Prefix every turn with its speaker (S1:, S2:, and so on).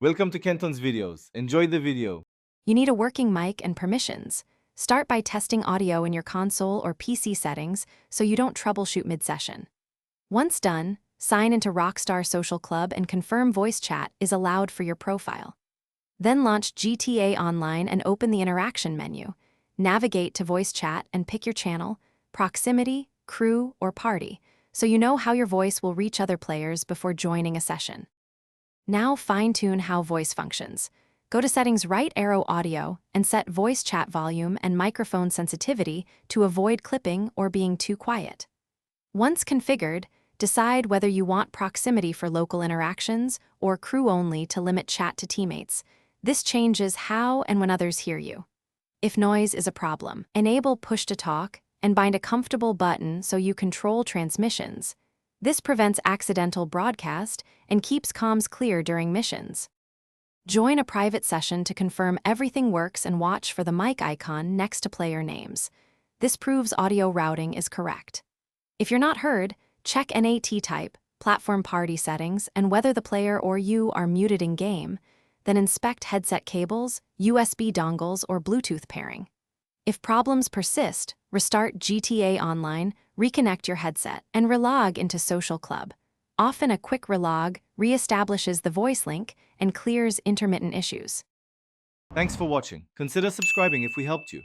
S1: Welcome to Kenton's videos. Enjoy the video.
S2: You need a working mic and permissions. Start by testing audio in your console or PC settings so you don't troubleshoot mid-session. Once done, sign into Rockstar Social Club and confirm voice chat is allowed for your profile. Then launch GTA Online and open the interaction menu. Navigate to voice chat and pick your channel, proximity, crew, or party, so you know how your voice will reach other players before joining a session. Now fine-tune how voice functions. Go to Settings, right arrow Audio, and set voice chat volume and microphone sensitivity to avoid clipping or being too quiet. Once configured, decide whether you want proximity for local interactions or crew only to limit chat to teammates. This changes how and when others hear you. If noise is a problem, enable push to talk and bind a comfortable button so you control transmissions. This prevents accidental broadcast and keeps comms clear during missions. Join a private session to confirm everything works and watch for the mic icon next to player names. This proves audio routing is correct. If you're not heard, check NAT type, platform party settings, and whether the player or you are muted in-game. Then inspect headset cables, USB dongles, or Bluetooth pairing. If problems persist, restart GTA Online, reconnect your headset, and relog into Social Club. Often a quick relog reestablishes the voice link and clears intermittent issues.
S1: Thanks for watching. Consider subscribing if we helped you.